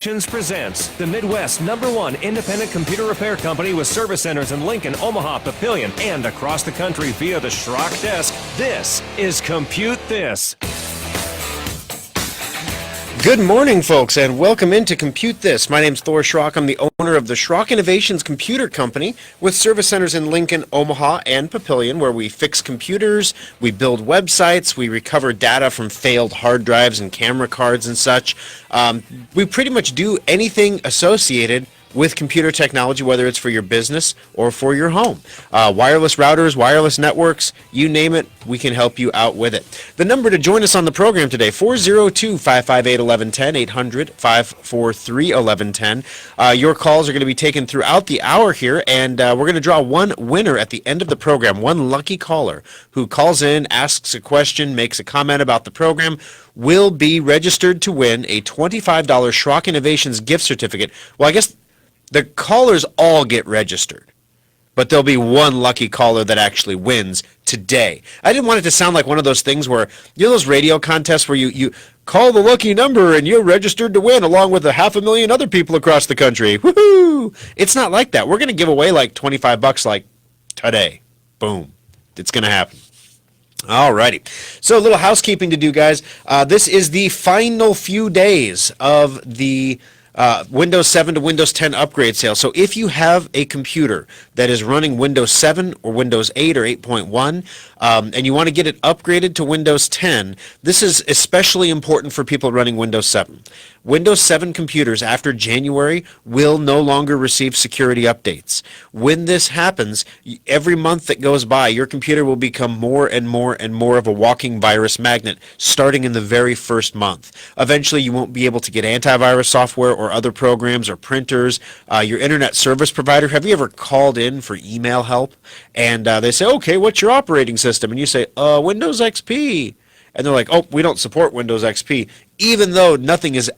Presents the Midwest #1 independent computer repair company with service centers in Lincoln, Omaha, Papillion, and across the country via the Schrock desk. This is ComputeThis. Good morning, folks, and welcome into ComputeThis. My name's Thor Schrock. I'm the owner of the Schrock Innovations Computer Company with service centers in Lincoln, Omaha, and Papillion, where we fix computers, we build websites, we recover data from failed hard drives and camera cards and such. We pretty much do anything associated with computer technology, whether it's for your business or for your home. Wireless routers, wireless networks, you name it, we can help you out with it. The number to join us on the program today, 402-558-1110, 800-543-1110. Your calls are going to be taken throughout the hour here, and we're going to draw one winner at the end of the program, one lucky caller who calls in, asks a question, makes a comment about the program, will be registered to win a $25 Schrock Innovations gift certificate. Well, I guess the callers all get registered, but there'll be one lucky caller that actually wins today. I didn't want it to sound like one of those things where, you know, those radio contests where you call the lucky number and you're registered to win along with 500,000 other people across the country. Woohoo! It's not like that. We're going to give away like $25 like today. Boom. It's going to happen. Alrighty. So a little housekeeping to do, guys. This is the final few days of the Windows 7 to Windows 10 upgrade sale. So if you have a computer that is running Windows 7 or Windows 8 or 8.1 and you want to get it upgraded to Windows 10, this is especially important for people running Windows 7. Windows 7 computers after January will no longer receive security updates. When this happens, every month that goes by, your computer will become more and more and more of a walking virus magnet starting in the very first month. Eventually, you won't be able to get antivirus software or other programs or printers. Your internet service provider, have you ever called in for email help? And they say, okay, what's your operating system? And you say, Windows XP. And they're like, oh, we don't support Windows XP, even though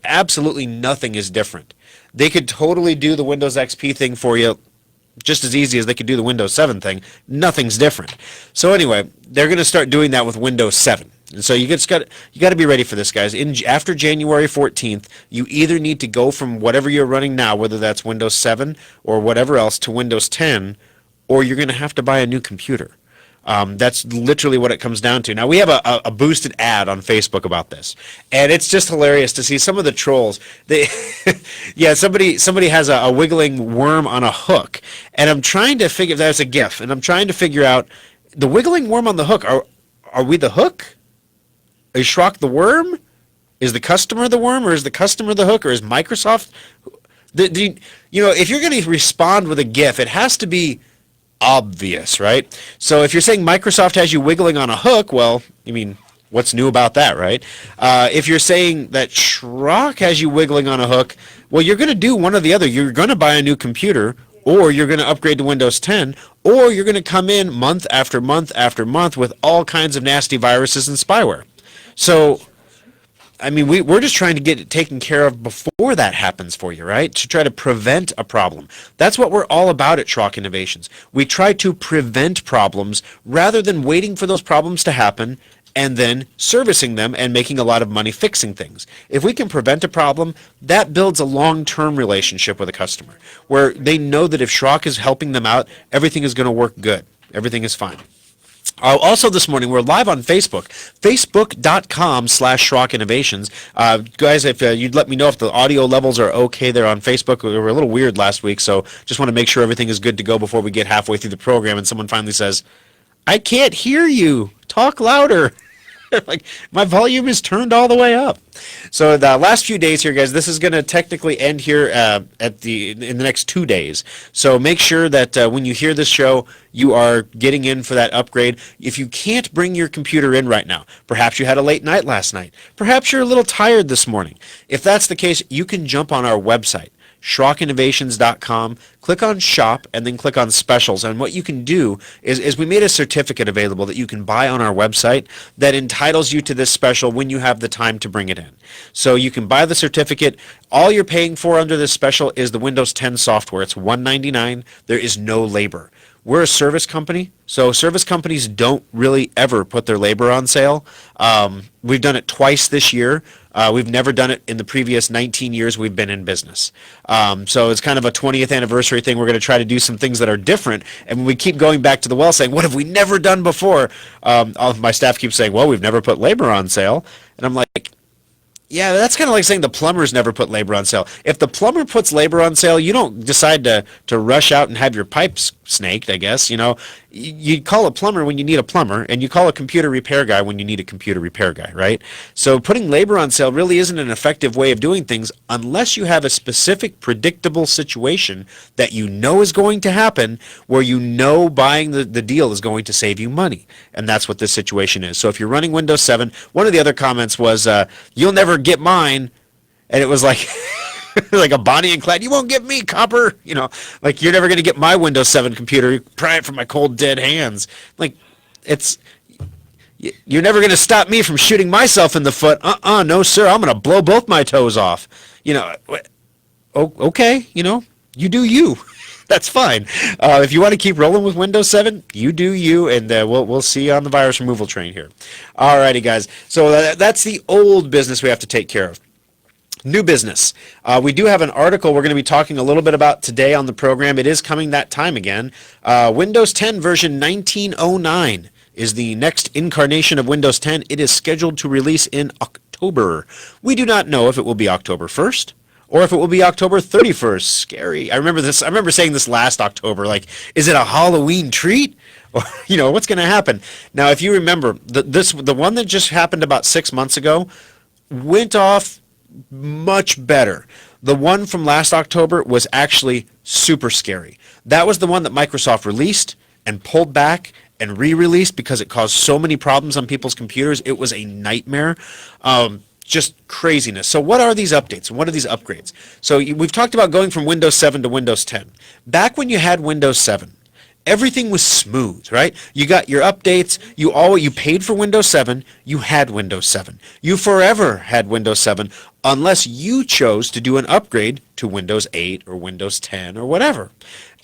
absolutely nothing is different. They could totally do the Windows XP thing for you just as easy as they could do the Windows 7 thing. Nothing's different. So anyway, they're going to start doing that with Windows 7. And so you got to be ready for this, guys. After January 14th, you either need to go from whatever you're running now, whether that's Windows 7 or whatever else, to Windows 10, or you're going to have to buy a new computer. That's literally what it comes down to. Now, we have a boosted ad on Facebook about this, and it's just hilarious to see some of the trolls. Somebody has a wiggling worm on a hook, and I'm trying to figure, that's a GIF, and I'm trying to figure out, the wiggling worm on the hook, are we the hook? Is Schrock the worm? Is the customer the worm, or is the customer the hook, or is Microsoft? If you're going to respond with a GIF, it has to be obvious, right? So if you're saying Microsoft has you wiggling on a hook, well, I mean, what's new about that, right? If you're saying that Schrock has you wiggling on a hook, well, you're going to do one or the other. You're going to buy a new computer, or you're going to upgrade to Windows 10, or you're going to come in month after month after month with all kinds of nasty viruses and spyware. So, I mean, we're just trying to get it taken care of before that happens for you, right? To try to prevent a problem. That's what we're all about at Schrock Innovations. We try to prevent problems rather than waiting for those problems to happen and then servicing them and making a lot of money fixing things. If we can prevent a problem, that builds a long-term relationship with a customer where they know that if Schrock is helping them out, everything is going to work good. Everything is fine. Also this morning, we're live on Facebook, facebook.com/Schrock Innovations. Guys, if you'd let me know if the audio levels are okay there on Facebook. We were a little weird last week, so just want to make sure everything is good to go before we get halfway through the program and someone finally says, I can't hear you. Talk louder. Like, my volume is turned all the way up. So the last few days here, guys, this is going to technically end here in the next 2 days. So make sure that when you hear this show, you are getting in for that upgrade. If you can't bring your computer in right now, perhaps you had a late night last night. Perhaps you're a little tired this morning. If that's the case, you can jump on our website, SchrockInnovations.com, click on Shop, and then click on Specials. And what you can do is we made a certificate available that you can buy on our website that entitles you to this special when you have the time to bring it in. So you can buy the certificate. All you're paying for under this special is the Windows 10 software. It's $199. There is no labor. We're a service company, so service companies don't really ever put their labor on sale. We've done it twice this year. We've never done it in the previous 19 years we've been in business. So it's kind of a 20th anniversary thing. We're going to try to do some things that are different. And when we keep going back to the well saying, what have we never done before? All of my staff keeps saying, well, we've never put labor on sale. And I'm like, yeah, that's kind of like saying the plumbers never put labor on sale. If the plumber puts labor on sale, you don't decide to rush out and have your pipes snaked, I guess. You call a plumber when you need a plumber, and you call a computer repair guy when you need a computer repair guy, right? So putting labor on sale really isn't an effective way of doing things unless you have a specific predictable situation that you know is going to happen, where you know buying the deal is going to save you money. And that's what this situation is. So if you're running Windows 7, one of the other comments was, you'll never get mine. And it was like like a Bonnie and Clyde, you won't get me, copper. Like, you're never going to get my Windows 7 computer. Pry it from my cold, dead hands. Like, you're never going to stop me from shooting myself in the foot. No, sir. I'm going to blow both my toes off. Okay, you do you. That's fine. If you want to keep rolling with Windows 7, you do you, and we'll see you on the virus removal train here. Alrighty, guys. So that's the old business we have to take care of. New business. We do have an article we're going to be talking a little bit about today on the program. It is coming that time again. Windows 10 version 1909 is the next incarnation of Windows 10. It is scheduled to release in October. We do not know if it will be October 1st or if it will be October 31st. Scary. I remember this. I remember saying this last October. Like, is it a Halloween treat? Or, what's going to happen? Now, if you remember, the one that just happened about 6 months ago went off much better. The one from last October was actually super scary. That was the one that Microsoft released and pulled back and re-released because it caused so many problems on people's computers. It was a nightmare. Just craziness. So what are these updates? What are these upgrades? So we've talked about going from Windows 7 to Windows 10. Back when you had Windows 7, everything was smooth, right? You got your updates. You paid for Windows 7. You had Windows 7. You forever had Windows 7 unless you chose to do an upgrade to Windows 8 or Windows 10 or whatever.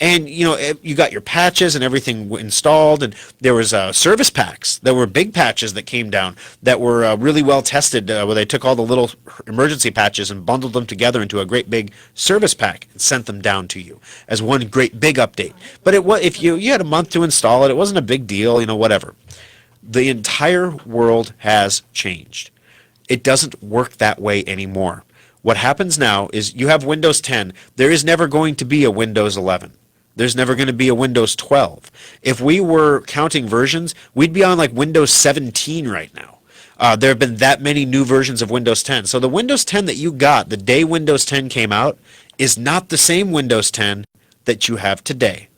And, you got your patches and everything installed, and there was service packs. There were big patches that came down that were really well tested, where they took all the little emergency patches and bundled them together into a great big service pack and sent them down to you as one great big update. But if you had a month to install it, it wasn't a big deal, whatever. The entire world has changed. It doesn't work that way anymore. What happens now is you have Windows 10. There is never going to be a Windows 11. There's never going to be a Windows 12. If we were counting versions, we'd be on like Windows 17 right now. There have been that many new versions of Windows 10. So the Windows 10 that you got the day Windows 10 came out is not the same Windows 10 that you have today.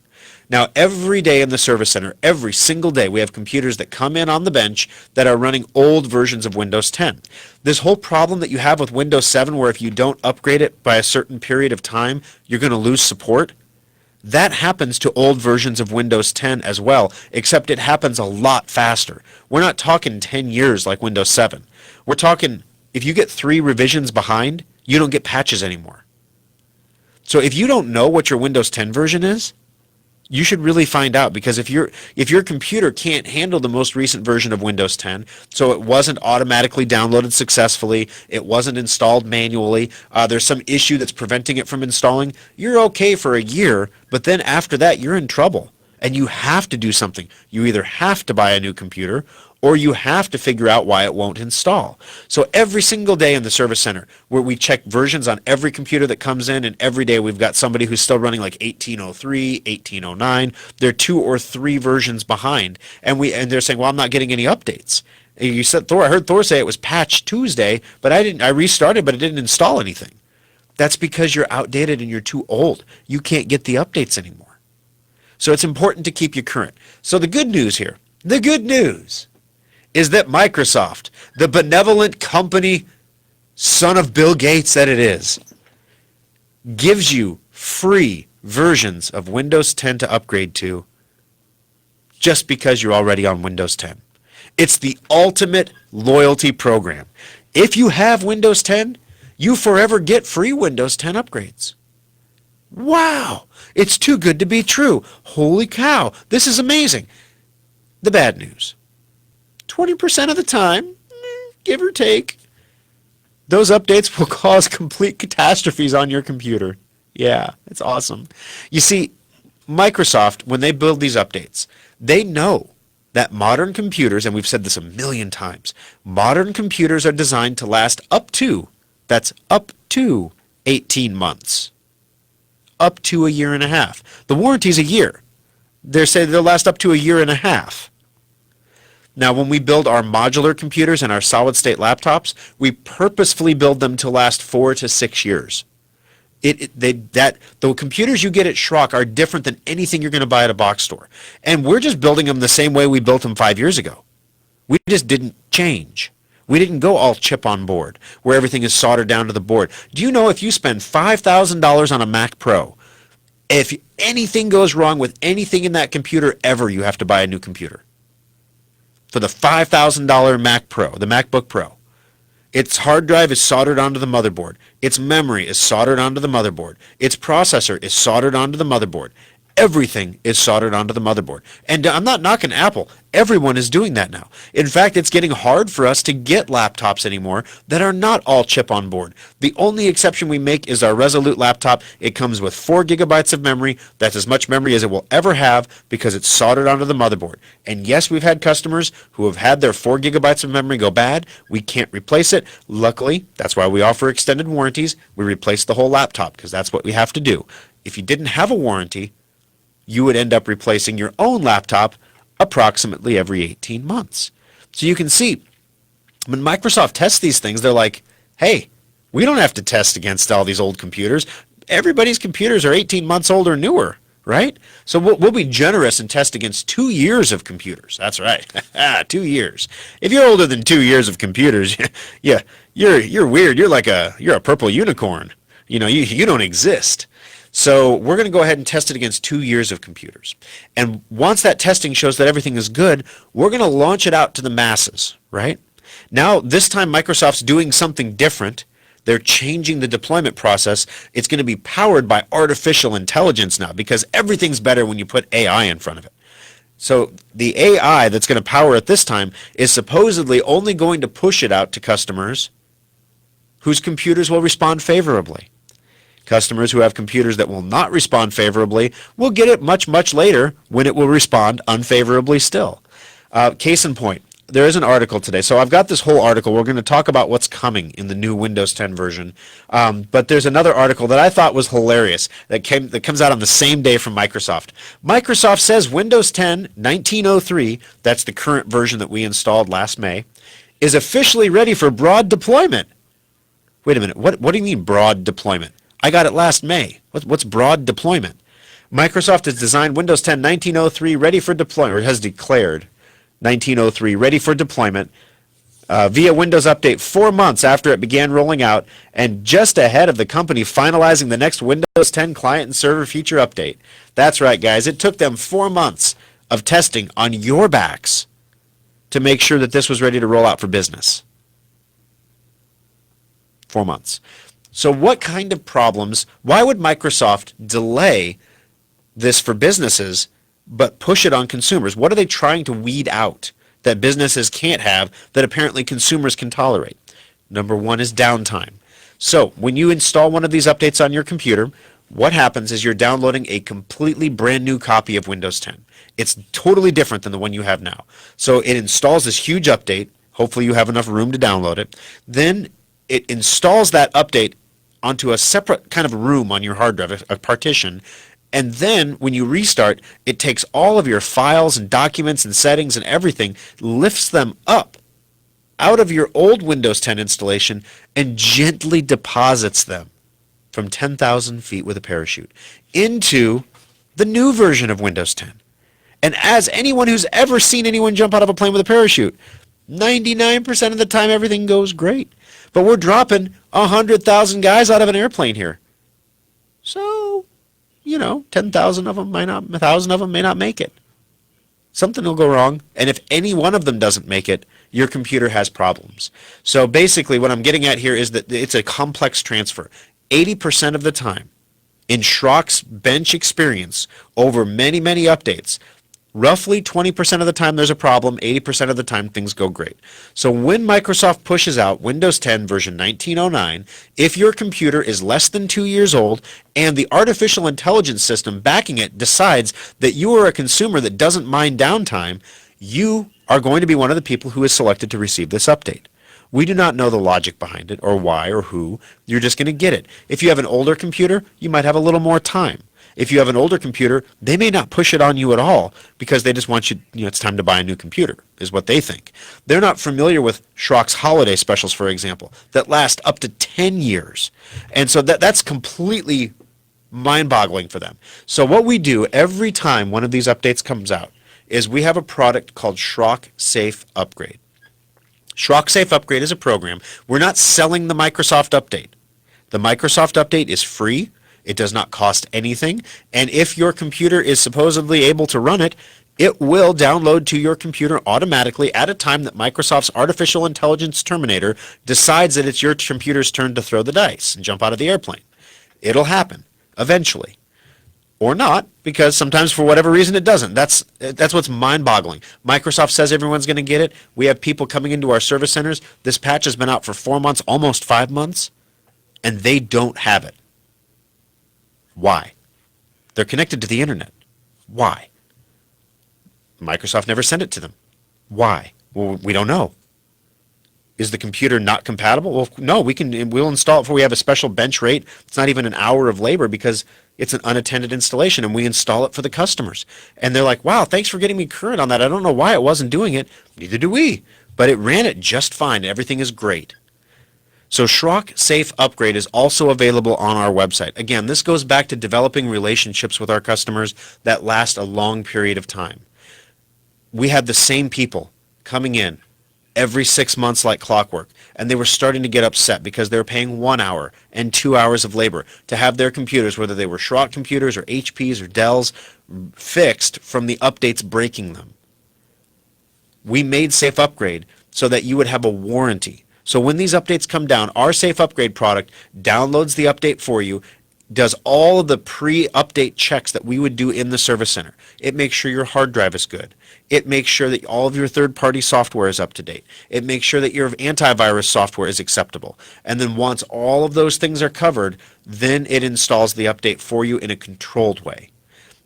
Now, every day in the service center, every single day, we have computers that come in on the bench that are running old versions of Windows 10. This whole problem that you have with Windows 7, where if you don't upgrade it by a certain period of time, you're going to lose support, that happens to old versions of Windows 10 as well, except it happens a lot faster. We're not talking 10 years like Windows 7. We're talking, if you get 3 revisions behind, you don't get patches anymore. So if you don't know what your Windows 10 version is, you should really find out, because if your computer can't handle the most recent version of Windows 10, so it wasn't automatically downloaded successfully, it wasn't installed manually, there's some issue that's preventing it from installing, you're okay for a year, but then after that you're in trouble and you have to do something. You either have to buy a new computer or you have to figure out why it won't install. So every single day in the service center, where we check versions on every computer that comes in, and every day we've got somebody who's still running like 1803, 1809. They're 2 or 3 versions behind, and they're saying, well, I'm not getting any updates. You said Thor. I heard Thor say it was patch Tuesday, but I restarted, but it didn't install anything. That's because you're outdated and you're too old. You can't get the updates anymore. So it's important to keep you current. So the good news here, the good news is that Microsoft, the benevolent company, son of Bill Gates that it is, gives you free versions of Windows 10 to upgrade to just because you're already on Windows 10. It's the ultimate loyalty program. If you have Windows 10, you forever get free Windows 10 upgrades. Wow! It's too good to be true. Holy cow, this is amazing. The bad news. 20% of the time, give or take, those updates will cause complete catastrophes on your computer. Yeah, it's awesome. You see, Microsoft, when they build these updates, they know that modern computers, and we've said this a million times, modern computers are designed to last that's up to 18 months. Up to a year and a half. The warranty's a year. They say they'll last up to a year and a half. Now, when we build our modular computers and our solid-state laptops, we purposefully build them to last 4 to 6 years. The computers you get at Schrock are different than anything you're going to buy at a box store. And we're just building them the same way we built them 5 years ago. We just didn't change. We didn't go all chip on board, where everything is soldered down to the board. Do you know if you spend $5,000 on a Mac Pro, if anything goes wrong with anything in that computer ever, you have to buy a new computer? For the $5,000 Mac Pro, the MacBook Pro, its hard drive is soldered onto the motherboard. Its memory is soldered onto the motherboard. Its processor is soldered onto the motherboard. Everything is soldered onto the motherboard. And I'm not knocking Apple. Everyone is doing that now. In fact, it's getting hard for us to get laptops anymore that are not all chip on board. The only exception we make is our Resolute laptop. It comes with 4 gigabytes of memory. That's as much memory as it will ever have because it's soldered onto the motherboard. And yes, we've had customers who have had their 4 gigabytes of memory go bad. We can't replace it. Luckily, that's why we offer extended warranties. We replace the whole laptop because that's what we have to do. If you didn't have a warranty, you would end up replacing your own laptop approximately every 18 months. So you can see, when Microsoft tests these things, they're like, hey, we don't have to test against all these old computers. Everybody's computers are 18 months old or newer, right? So we'll be generous and test against 2 years of computers. That's right, 2 years. If you're older than 2 years of computers, yeah, you're weird. You're a purple unicorn. You don't exist. So we're going to go ahead and test it against 2 years of computers. And once that testing shows that everything is good, we're going to launch it out to the masses, right? Now, this time Microsoft's doing something different. They're changing the deployment process. It's going to be powered by artificial intelligence now because everything's better when you put AI in front of it. So the AI that's going to power it this time is supposedly only going to push it out to customers whose computers will respond favorably. Customers who have computers that will not respond favorably will get it much, much later when it will respond unfavorably still. Case in point, there is an article today. So I've got this whole article. We're going to talk about what's coming in the new Windows 10 version. But there's another article that I thought was hilarious that comes out on the same day from Microsoft. Microsoft says Windows 10 1903, that's the current version that we installed last May, is officially ready for broad deployment. Wait a minute. What do you mean broad deployment? I got it last May. What's broad deployment? Microsoft has designed Windows 10 1903 ready for deployment, or has declared 1903 ready for deployment via Windows Update 4 months after it began rolling out and just ahead of the company finalizing the next Windows 10 client and server feature update. That's right, guys. It took them 4 months of testing on your backs to make sure that this was ready to roll out for business. 4 months. So what kind of problems, why would Microsoft delay this for businesses but push it on consumers? What are they trying to weed out that businesses can't have that apparently consumers can tolerate? Number one is downtime. So when you install one of these updates on your computer, what happens is you're downloading a completely brand new copy of Windows 10. It's totally different than the one you have now. So it installs this huge update. Hopefully you have enough room to download it. Then it installs that update onto a separate kind of room on your hard drive, a partition, and then when you restart, it takes all of your files and documents and settings and everything, lifts them up out of your old Windows 10 installation and gently deposits them from 10,000 feet with a parachute into the new version of Windows 10. And as anyone who's ever seen anyone jump out of a plane with a parachute, 99% of the time everything goes great. But we're dropping 100,000 guys out of an airplane here. So, 10,000 of them might not, 1,000 of them may not make it. Something will go wrong. And if any one of them doesn't make it, your computer has problems. So basically what I'm getting at here is that it's a complex transfer. 80% of the time, in Schrock's bench experience, over many, many updates, Roughly 20% of the time there's a problem, 80% of the time things go great. So when Microsoft pushes out Windows 10 version 1909, if your computer is less than 2 years old and the artificial intelligence system backing it decides that you are a consumer that doesn't mind downtime, you are going to be one of the people who is selected to receive this update. We do not know the logic behind it or why or who. You're just going to get it. If you have an older computer, you might have a little more time. If you have an older computer, they may not push it on you at all because they just want you, it's time to buy a new computer, is what they think. They're not familiar with Schrock's holiday specials, for example, that last up to 10 years. And so that's completely mind-boggling for them. So what we do every time one of these updates comes out is we have a product called Schrock Safe Upgrade. Schrock Safe Upgrade is a program. We're not selling the Microsoft update. The Microsoft update is free. It does not cost anything, and if your computer is supposedly able to run it, it will download to your computer automatically at a time that Microsoft's artificial intelligence terminator decides that it's your computer's turn to throw the dice and jump out of the airplane. It'll happen eventually. Or not, because sometimes for whatever reason it doesn't. That's what's mind-boggling. Microsoft says everyone's going to get it. We have people coming into our service centers. This patch has been out for 4 months, almost 5 months, and they don't have it. Why? They're connected to the internet. Why? Microsoft never sent it to them. Why? Well, we don't know. Is the computer not compatible? Well, no, we'll install it before we have a special bench rate. It's not even an hour of labor because it's an unattended installation, and we install it for the customers. And they're like, wow, thanks for getting me current on that. I don't know why it wasn't doing it. Neither do we. But it ran it just fine. Everything is great. So Schrock Safe Upgrade is also available on our website. Again, this goes back to developing relationships with our customers that last a long period of time. We had the same people coming in every 6 months like clockwork, and they were starting to get upset because they were paying 1 hour and 2 hours of labor to have their computers, whether they were Schrock computers or HPs or Dells, fixed from the updates breaking them. We made Safe Upgrade so that you would have a warranty. So when these updates come down, our Safe Upgrade product downloads the update for you, does all of the pre-update checks that we would do in the service center. It makes sure your hard drive is good. It makes sure that all of your third-party software is up to date. It makes sure that your antivirus software is acceptable. And then once all of those things are covered, then it installs the update for you in a controlled way.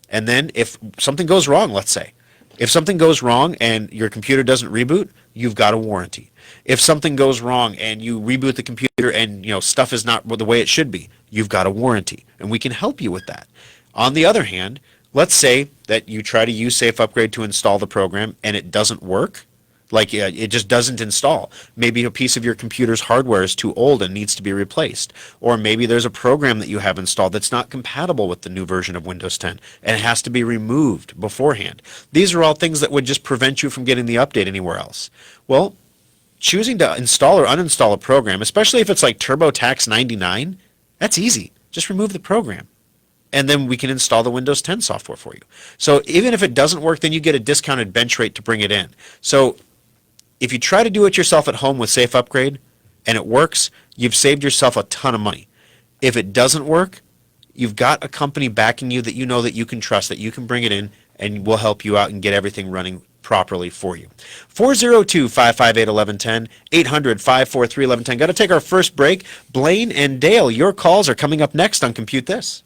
And then if something goes wrong, let's say, if something goes wrong and your computer doesn't reboot, you've got a warranty. If something goes wrong and you reboot the computer and stuff is not the way it should be, you've got a warranty, and we can help you with that. On the other hand, let's say that you try to use Safe Upgrade to install the program and it doesn't work. Like it just doesn't install. Maybe a piece of your computer's hardware is too old and needs to be replaced. Or maybe there's a program that you have installed that's not compatible with the new version of Windows 10 and it has to be removed beforehand. These are all things that would just prevent you from getting the update anywhere else. Well, choosing to install or uninstall a program, especially if it's like TurboTax 99, that's easy. Just remove the program. And then we can install the Windows 10 software for you. So even if it doesn't work, then you get a discounted bench rate to bring it in. So if you try to do it yourself at home with Safe Upgrade and it works, you've saved yourself a ton of money. If it doesn't work, you've got a company backing you that you know that you can trust, that you can bring it in, and we'll help you out and get everything running properly for you. 402-558-1110, 800-543-1110. Got to take our first break. Blaine and Dale, your calls are coming up next on Compute This.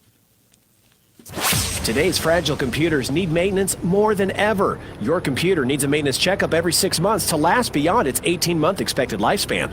Today's fragile computers need maintenance more than ever. Your computer needs a maintenance checkup every 6 months to last beyond its 18-month expected lifespan.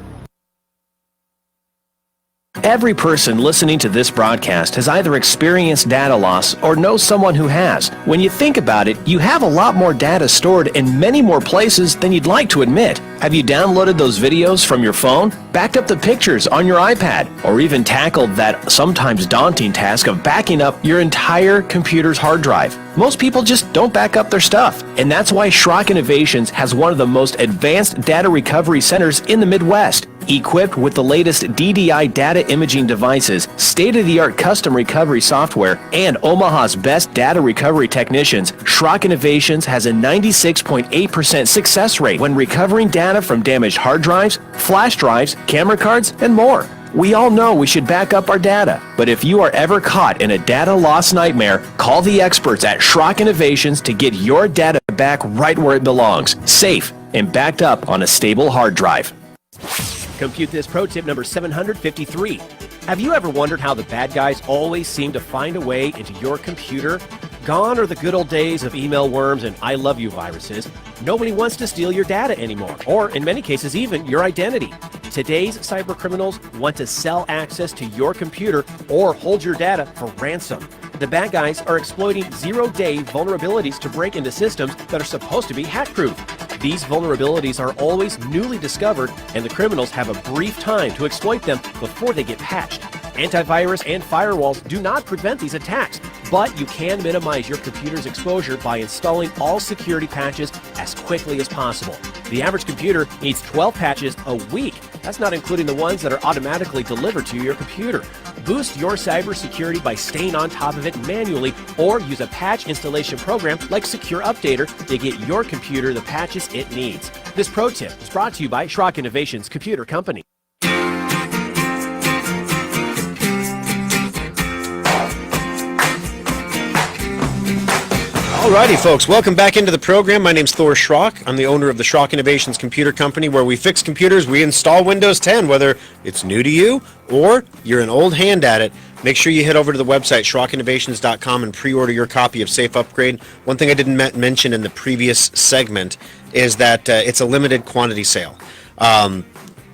Every person listening to this broadcast has either experienced data loss or knows someone who has. When you think about it, you have a lot more data stored in many more places than you'd like to admit. Have you downloaded those videos from your phone, backed up the pictures on your iPad, or even tackled that sometimes daunting task of backing up your entire computer's hard drive? Most people just don't back up their stuff, and that's why Schrock Innovations has one of the most advanced data recovery centers in the Midwest. Equipped with the latest DDI data imaging devices, state-of-the-art custom recovery software, and Omaha's best data recovery technicians, Schrock Innovations has a 96.8% success rate when recovering data from damaged hard drives, flash drives, camera cards, and more. We all know we should back up our data, but if you are ever caught in a data loss nightmare, call the experts at Schrock Innovations to get your data back right where it belongs, safe and backed up on a stable hard drive. Compute This pro tip number 753. Have you ever wondered how the bad guys always seem to find a way into your computer? Gone are the good old days of email worms and I love you viruses. Nobody wants to steal your data anymore, or in many cases even your identity. Today's cyber criminals want to sell access to your computer or hold your data for ransom. The bad guys are exploiting zero-day vulnerabilities to break into systems that are supposed to be hack-proof. These vulnerabilities are always newly discovered, and the criminals have a brief time to exploit them before they get patched. Antivirus and firewalls do not prevent these attacks, but you can minimize your computer's exposure by installing all security patches as quickly as possible. The average computer needs 12 patches a week. That's not including the ones that are automatically delivered to your computer. Boost your cybersecurity by staying on top of it manually, or use a patch installation program like Secure Updater to get your computer the patches it needs. This pro tip is brought to you by Schrock Innovations Computer Company. Alrighty, folks, welcome back into the program. My name's Thor Schrock. I'm the owner of the Schrock Innovations Computer Company, where we fix computers, we install Windows 10, whether it's new to you or you're an old hand at it. Make sure you head over to the website, SchrockInnovations.com, and pre-order your copy of Safe Upgrade. One thing I didn't mention in the previous segment is that it's a limited quantity sale.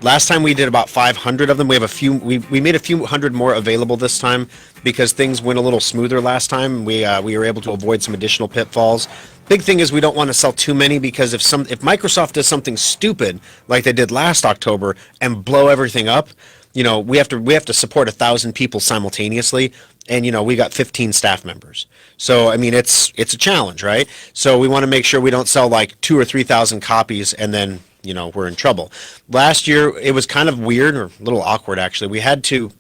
Last time we did about 500 of them. We have a few. We made a few hundred more available this time because things went a little smoother last time. We were able to avoid some additional pitfalls. Big thing is we don't want to sell too many, because if Microsoft does something stupid like they did last October and blow everything up, we have to support 1,000 people simultaneously, and we got 15 staff members. So I mean it's a challenge, right? So we want to make sure we don't sell like 2,000 or 3,000 copies and then we're in trouble. Last year, it was kind of weird, or a little awkward, actually. We had to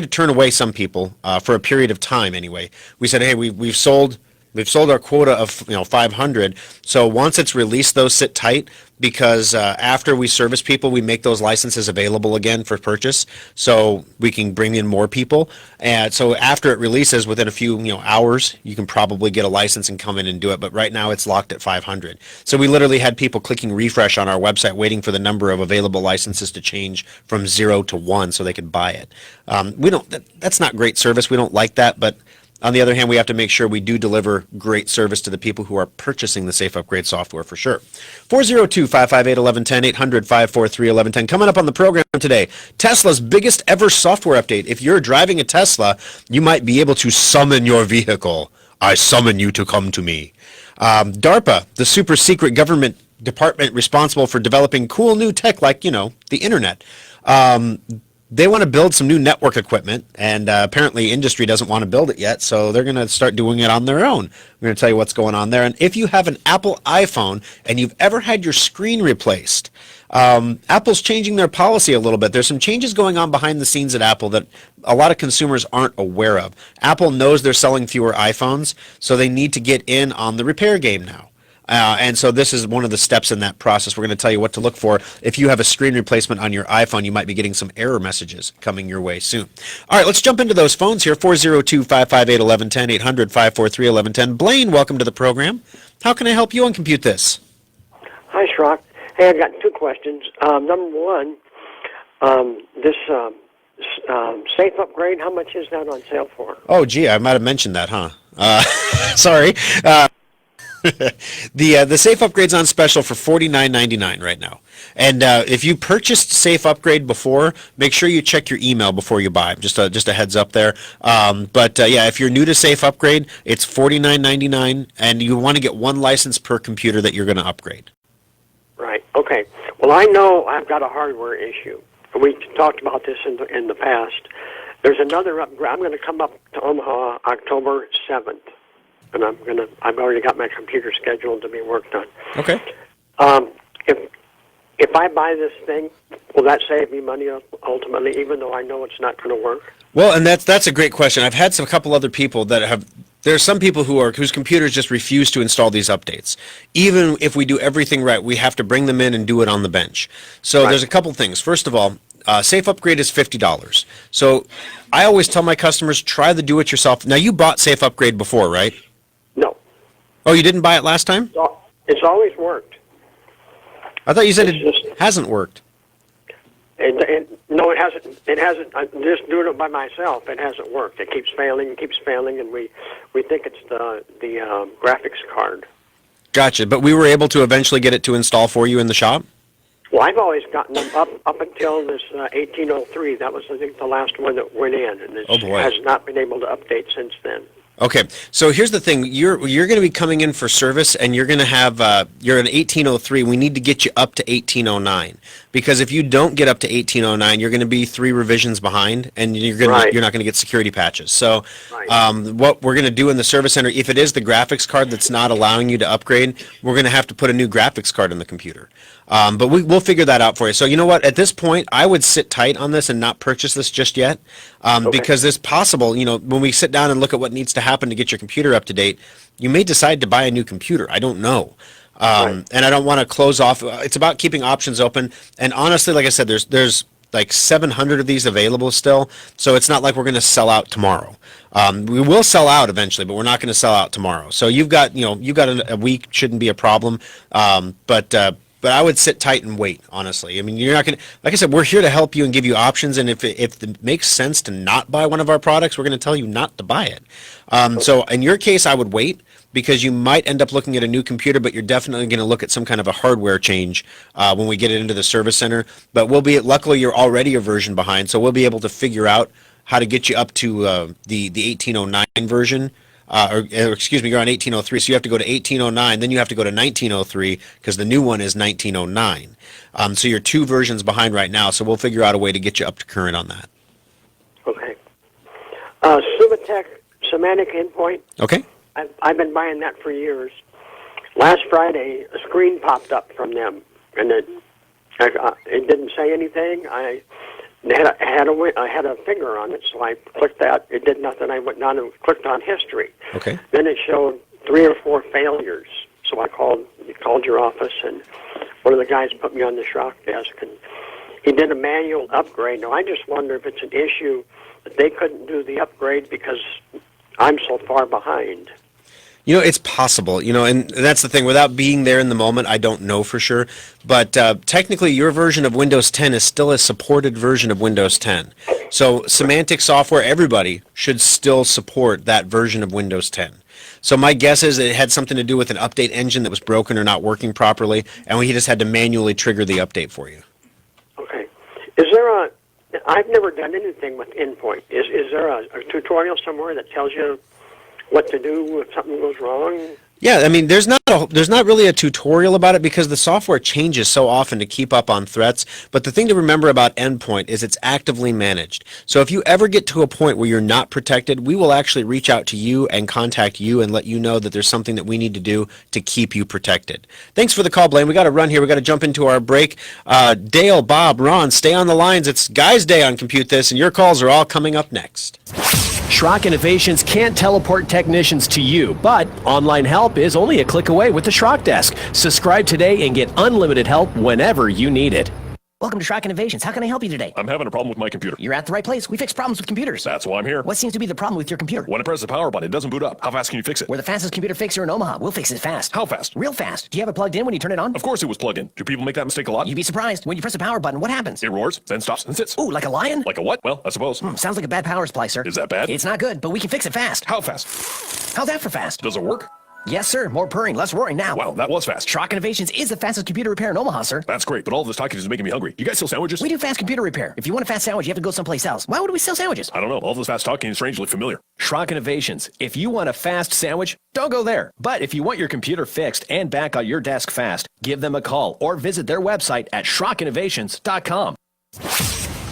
turn away some people for a period of time anyway. We said, hey, we've sold our quota of 500. So once it's released, those sit tight, because after we service people, we make those licenses available again for purchase, so we can bring in more people. And so after it releases, within a few hours, you can probably get a license and come in and do it. But right now, it's locked at 500. So we literally had people clicking refresh on our website, waiting for the number of available licenses to change from 0 to 1, so they could buy it. That's not great service. We don't like that, but on the other hand, we have to make sure we do deliver great service to the people who are purchasing the Safe Upgrade software for sure. 402-558-1110, 800-543-1110. Coming up on the program today, Tesla's biggest ever software update. If you're driving a Tesla, you might be able to summon your vehicle. I summon you to come to me. DARPA, the super secret government department responsible for developing cool new tech like, the internet. They want to build some new network equipment, and apparently industry doesn't want to build it yet, so they're going to start doing it on their own. We're going to tell you what's going on there. And if you have an Apple iPhone and you've ever had your screen replaced, Apple's changing their policy a little bit. There's some changes going on behind the scenes at Apple that a lot of consumers aren't aware of. Apple knows they're selling fewer iPhones, so they need to get in on the repair game now. And so this is one of the steps in that process. We're going to tell you what to look for. If you have a screen replacement on your iPhone, you might be getting some error messages coming your way soon. All right, let's jump into those phones here. 402-558-1110, 800-543-1110. Blaine, welcome to the program. How can I help you on Compute This? Hi, Schrock. Hey, I've got two questions. Number one, this Safe Upgrade, how much is that on sale for? Oh, gee, I might have mentioned that, huh? Sorry. The Safe Upgrade's on special for $49.99 right now. And if you purchased Safe Upgrade before, make sure you check your email before you buy. Just a heads up there. But if you're new to Safe Upgrade, it's $49.99, and you want to get one license per computer that you're going to upgrade. Right. Okay. Well, I know I've got a hardware issue. We talked about this in the past. There's another upgrade. I'm going to come up to Omaha October 7th. And I've already got my computer scheduled to be worked on. Okay. If I buy this thing, will that save me money ultimately, even though I know it's not going to work? Well, and that's a great question. I've had a couple other people that have. There are some people whose computers just refuse to install these updates. Even if we do everything right, we have to bring them in and do it on the bench. So There's a couple things. First of all, Safe upgrade is $50. So I always tell my customers, try the do-it-yourself. Now, you bought Safe Upgrade before, right? No. Oh, you didn't buy it last time? It's always worked. I thought you said It's it just- hasn't worked. No, it hasn't. It hasn't. I'm just doing it by myself. It hasn't worked. It keeps failing, and we think it's the graphics card. Gotcha. But we were able to eventually get it to install for you in the shop? Well, I've always gotten them up until this 1803. That was, I think, the last one that went in, and it has not been able to update since then. Okay, so here's the thing: you're going to be coming in for service, and you're going to have you're an 1803. We need to get you up to 1809 because if you don't get up to 1809, you're going to be 3 revisions behind, and you're not going to get security patches. So, what we're going to do in the service center, if it is the graphics card that's not allowing you to upgrade, we're going to have to put a new graphics card in the computer. But we'll figure that out for you. So you know what? At this point, I would sit tight on this and not purchase this just yet, because it's possible. You know, when we sit down and look at what needs to happen to get your computer up to date, you may decide to buy a new computer. I don't know, and I don't want to close off. It's about keeping options open. And honestly, like I said, there's like 700 of these available still, so it's not like we're going to sell out tomorrow. We will sell out eventually, but we're not going to sell out tomorrow. So you've got a week, shouldn't be a problem. But I would sit tight and wait, honestly. I mean, you're not going to, like I said, we're here to help you and give you options. And if it makes sense to not buy one of our products, we're going to tell you not to buy it. So in your case, I would wait because you might end up looking at a new computer, but you're definitely going to look at some kind of a hardware change when we get it into the service center. But luckily, you're already a version behind, so we'll be able to figure out how to get you up to the 1809 version. Excuse me, you're on 1803, so you have to go to 1809, then you have to go to 1903 because the new one is 1909. So you're 2 versions behind right now, so we'll figure out a way to get you up to current on that. Okay. Sumatech Semantic Endpoint. Okay. I've been buying that for years. Last Friday, a screen popped up from them, and it didn't say anything. I had a finger on it, so I clicked that. It did nothing. I went down and clicked on history. Okay. Then it showed 3 or 4 failures. So I called your office, and one of the guys put me on the shock desk, and he did a manual upgrade. Now, I just wonder if it's an issue that they couldn't do the upgrade because I'm so far behind. You know, it's possible, and that's the thing. Without being there in the moment, I don't know for sure. But technically, your version of Windows 10 is still a supported version of Windows 10. So Semantic software, everybody should still support that version of Windows 10. So my guess is it had something to do with an update engine that was broken or not working properly, and we just had to manually trigger the update for you. Okay. Is there I've never done anything with Endpoint. Is there a tutorial somewhere that tells you what to do if something goes wrong? Yeah, I mean, there's not really a tutorial about it because the software changes so often to keep up on threats. But the thing to remember about Endpoint is it's actively managed. So if you ever get to a point where you're not protected, we will actually reach out to you and contact you and let you know that there's something that we need to do to keep you protected. Thanks for the call, Blaine. We got to run here. We got to jump into our break. Dale, Bob, Ron, stay on the lines. It's Guys Day on Compute This, and your calls are all coming up next. Schrock Innovations can't teleport technicians to you, but online help is only a click away with the Schrock Desk. Subscribe today and get unlimited help whenever you need it. Welcome to Schrock Innovations. How can I help you today? I'm having a problem with my computer. You're at the right place. We fix problems with computers. That's why I'm here. What seems to be the problem with your computer? When I press the power button, it doesn't boot up. How fast can you fix it? We're the fastest computer fixer in Omaha. We'll fix it fast. How fast? Real fast. Do you have it plugged in when you turn it on? Of course it was plugged in. Do people make that mistake a lot? You'd be surprised. When you press the power button, what happens? It roars, then stops and sits. Ooh, like a lion? Like a what? Well, I suppose. Sounds like a bad power supply, sir. Is that bad? It's not good, but we can fix it fast. How fast? How's that for fast? Does it work? Yes, sir. More purring, less roaring now. Wow, that was fast. Schrock Innovations is the fastest computer repair in Omaha, sir. That's great, but all this talking is making me hungry. You guys sell sandwiches? We do fast computer repair. If you want a fast sandwich, you have to go someplace else. Why would we sell sandwiches? I don't know. All this fast talking is strangely familiar. Schrock Innovations. If you want a fast sandwich, don't go there. But if you want your computer fixed and back on your desk fast, give them a call or visit their website at SchrockInnovations.com.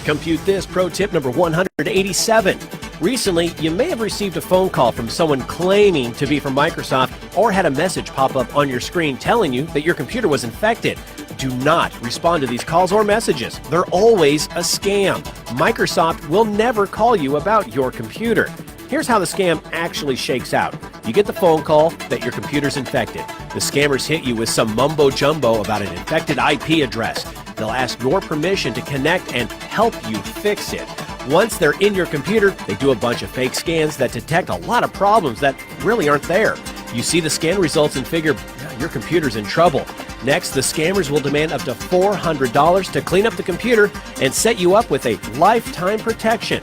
Compute This pro tip number 187. Recently, you may have received a phone call from someone claiming to be from Microsoft or had a message pop up on your screen telling you that your computer was infected. Do not respond to these calls or messages. They're always a scam. Microsoft will never call you about your computer. Here's how the scam actually shakes out. You get the phone call that your computer's infected. The scammers hit you with some mumbo jumbo about an infected IP address. They'll ask your permission to connect and help you fix it. Once they're in your computer, they do a bunch of fake scans that detect a lot of problems that really aren't there. You see the scan results and figure, your computer's in trouble. Next, the scammers will demand up to $400 to clean up the computer and set you up with a lifetime protection.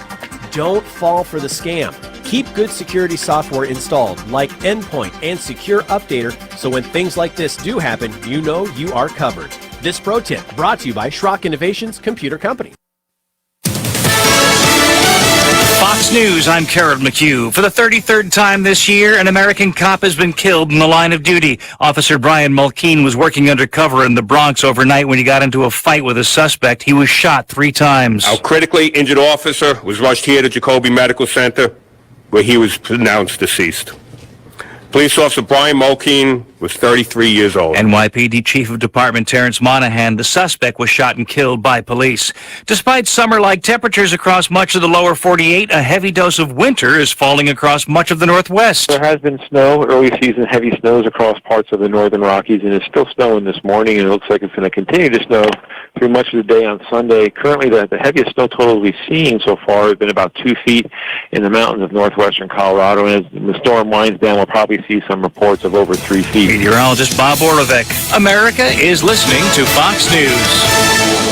Don't fall for the scam. Keep good security software installed, like Endpoint and Secure Updater, so when things like this do happen, you know you are covered. This pro tip brought to you by Schrock Innovations Computer Company. Fox News, I'm Carol McHugh. For the 33rd time this year, an American cop has been killed in the line of duty. Officer Brian Mulkeen was working undercover in the Bronx overnight when he got into a fight with a suspect. He was shot 3 times. Our critically injured officer was rushed here to Jacoby Medical Center, where he was pronounced deceased. Police officer Brian Mulkeen was 33 years old. NYPD Chief of Department Terrence Monahan, the suspect, was shot and killed by police. Despite summer-like temperatures across much of the lower 48, a heavy dose of winter is falling across much of the Northwest. There has been snow, early season heavy snows across parts of the northern Rockies, and it's still snowing this morning, and it looks like it's going to continue to snow through much of the day on Sunday. Currently, the heaviest snow total we've seen so far has been about 2 feet in the mountains of northwestern Colorado, and as the storm winds down, we'll probably see some reports of over 3 feet. Meteorologist Bob Oravec. America is listening to Fox News.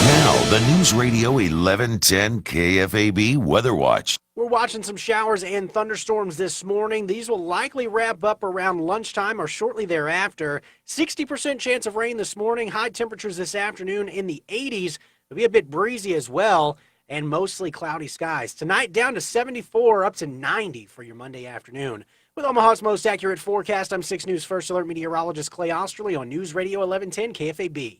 Now, the News Radio 1110 KFAB Weather Watch. We're watching some showers and thunderstorms this morning. These will likely wrap up around lunchtime or shortly thereafter. 60% chance of rain this morning. High temperatures this afternoon in the 80s. It'll be a bit breezy as well, and mostly cloudy skies. Tonight down to 74, up to 90 for your Monday afternoon. With Omaha's most accurate forecast, I'm 6 News First Alert meteorologist Clay Osterley on News Radio 1110 KFAB.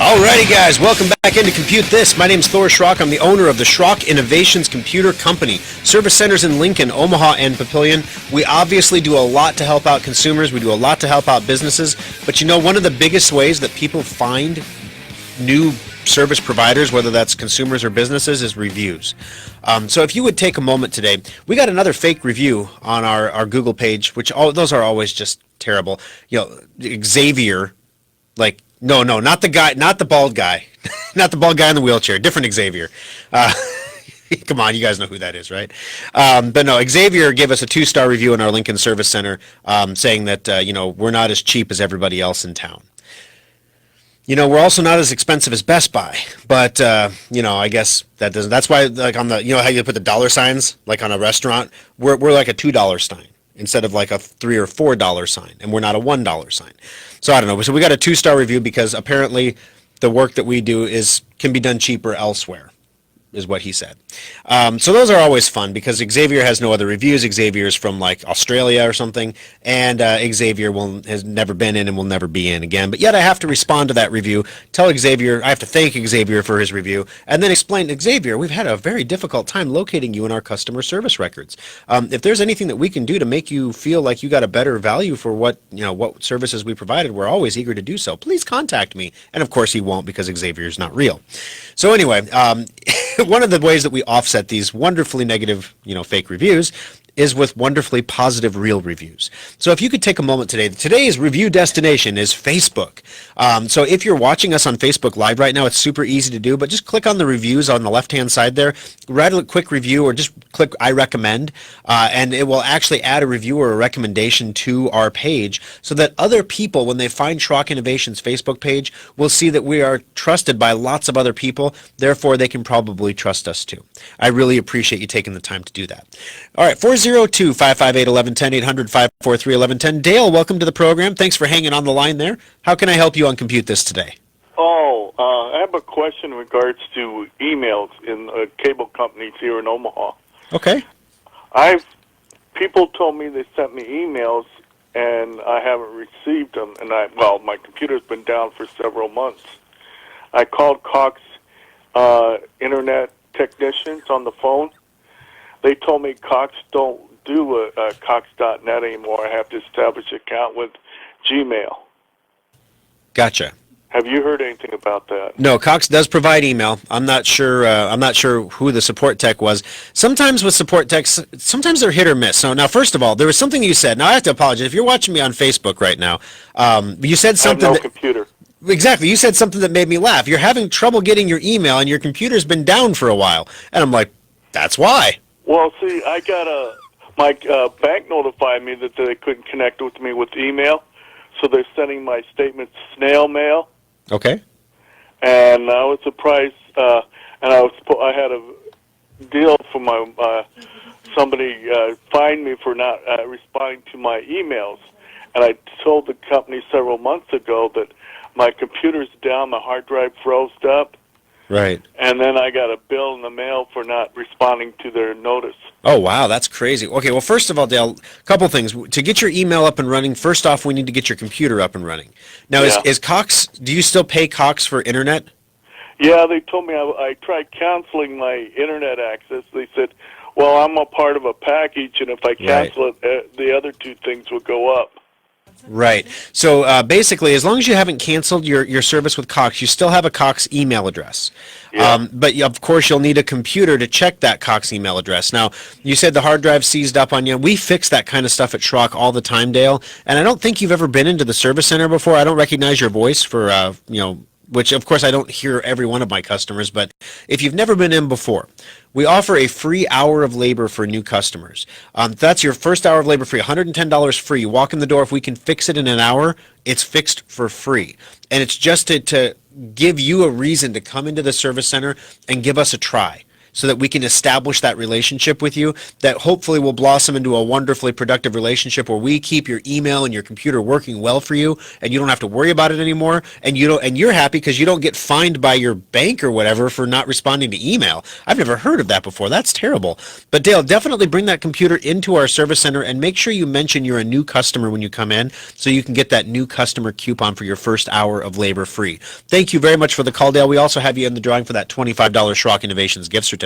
Alrighty, guys, welcome back into Compute This. My name's Thor Schrock. I'm the owner of the Schrock Innovations Computer Company. Service centers in Lincoln, Omaha, and Papillion. We obviously do a lot to help out consumers. We do a lot to help out businesses. But you know, one of the biggest ways that people find new service providers, whether that's consumers or businesses, is reviews. So if you would take a moment today, we got another fake review on our Google page, which those are always just terrible. You know, Xavier, like, no, not the guy, not the bald guy, not the bald guy in the wheelchair, different Xavier. Come on, you guys know who that is, right? But no, Xavier gave us a 2-star review in our Lincoln Service Center, saying that, you know, we're not as cheap as everybody else in town. You know, we're also not as expensive as Best Buy, but, you know, I guess that doesn't, that's why, like, on the, you know how you put the dollar signs, like on a restaurant, we're like a $2 sign instead of like a $3 or $4 sign, and we're not a $1 sign. So I don't know. So we got a 2-star review because apparently the work that we do can be done cheaper elsewhere, is what he said. So those are always fun because Xavier has no other reviews. Xavier's from like Australia or something, and Xavier has never been in and will never be in again. But yet I have to respond to that review, tell Xavier, I have to thank Xavier for his review, and then explain to Xavier, we've had a very difficult time locating you in our customer service records. If there's anything that we can do to make you feel like you got a better value for what services we provided, we're always eager to do so. Please contact me. And of course he won't because Xavier's not real. So anyway, one of the ways that we offset these wonderfully negative, fake reviews is with wonderfully positive real reviews. So if you could take a moment today, today's review destination is Facebook. So if you're watching us on Facebook Live right now, it's super easy to do, but just click on the reviews on the left-hand side there, write a quick review or just click I recommend, and it will actually add a review or a recommendation to our page so that other people, when they find Schrock Innovations Facebook page, will see that we are trusted by lots of other people, therefore they can probably trust us too. I really appreciate you taking the time to do that. All right, 402-558-1110, 800-543-1110. Dale, welcome to the program. Thanks for hanging on the line there. How can I help you on Compute This today? I have a question in regards to emails in cable companies here in Omaha. Okay. People told me they sent me emails, and I haven't received them. And my computer's been down for several months. I called Cox Internet technicians on the phone. They told me Cox don't do Cox.net anymore. I have to establish an account with Gmail. Gotcha. Have you heard anything about that? No, Cox does provide email. I'm not sure. I'm not sure who the support tech was. Sometimes with support techs, sometimes they're hit or miss. So now, first of all, there was something you said. Now I have to apologize if you're watching me on Facebook right now. You said something. I have no computer. Exactly. You said something that made me laugh. You're having trouble getting your email, and your computer's been down for a while. And I'm like, that's why. Well, see, I got my bank notified me that they couldn't connect with me with email, so they're sending my statements snail mail. Okay. And I was surprised, and I had a deal for my somebody fined me for not responding to my emails, and I told the company several months ago that my computer's down, my hard drive froze up. Right. And then I got a bill in the mail for not responding to their notice. Oh, wow, that's crazy. Okay, well, first of all, Dale, a couple things. To get your email up and running, first off, we need to get your computer up and running. Now, is Cox, do you still pay Cox for internet? Yeah, they told me I tried canceling my internet access. They said, well, I'm a part of a package, and if I cancel it, the other two things will go up. Right. So basically, as long as you haven't canceled your service with Cox, you still have a Cox email address. Yeah. But of course, you'll need a computer to check that Cox email address. Now, you said the hard drive seized up on you. We fix that kind of stuff at Schrock all the time, Dale. And I don't think you've ever been into the service center before. I don't recognize your voice for which of course I don't hear every one of my customers, but if you've never been in before, we offer a free hour of labor for new customers. That's your first hour of labor free, $110 free. You walk in the door, if we can fix it in an hour, it's fixed for free. And it's just to give you a reason to come into the service center and give us a try, so that we can establish that relationship with you that hopefully will blossom into a wonderfully productive relationship where we keep your email and your computer working well for you, and you don't have to worry about it anymore, and you're happy because you don't get fined by your bank or whatever for not responding to email. I've never heard of that before. That's terrible. But Dale, definitely bring that computer into our service center and make sure you mention you're a new customer when you come in so you can get that new customer coupon for your first hour of labor free. Thank you very much for the call, Dale. We also have you in the drawing for that $25 Schrock Innovations gift certificate.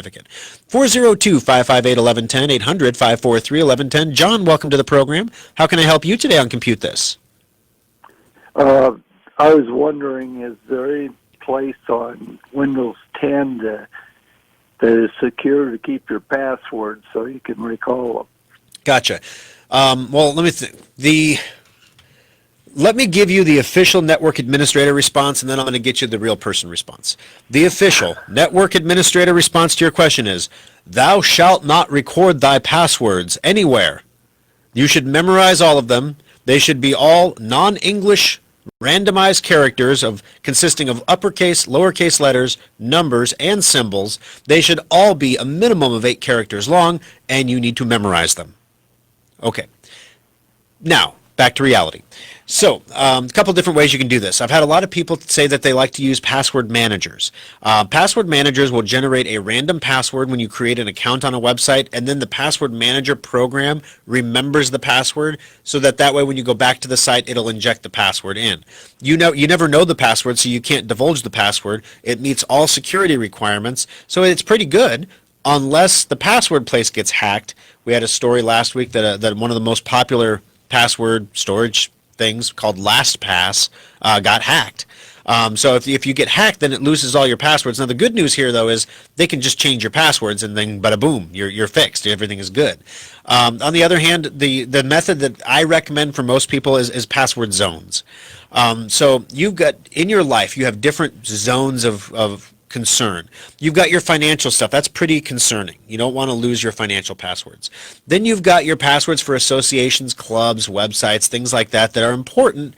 402-558-1110, 800-543-1110. John, welcome to the program. How can I help you today on Compute This? I was wondering, is there any place on Windows 10 that is secure to keep your passwords so you can recall them? Gotcha. Well, let me think. Let me give you the official network administrator response, and then I'm going to get you the real person response. The official network administrator response to your question is, thou shalt not record thy passwords anywhere. You should memorize all of them. They should be all non-English randomized characters consisting of uppercase, lowercase letters, numbers, and symbols. They should all be a minimum of 8 characters long, and you need to memorize them. Okay. Now, back to reality. So, a couple different ways you can do this. I've had a lot of people say that they like to use password managers. Password managers will generate a random password when you create an account on a website, and then the password manager program remembers the password so that way when you go back to the site, it'll inject the password in. You never know the password, so you can't divulge the password. It meets all security requirements, so it's pretty good. Unless the password place gets hacked. We had a story last week that one of the most popular password storage things called LastPass got hacked. So if you get hacked, then it loses all your passwords. Now the good news here though is they can just change your passwords and then bada boom, you're fixed. Everything is good. On the other hand, the method that I recommend for most people is password zones. So you've got in your life you have different zones of concern. You've got your financial stuff. That's pretty concerning. You don't want to lose your financial passwords. Then you've got your passwords for associations, clubs, websites, things like that are important,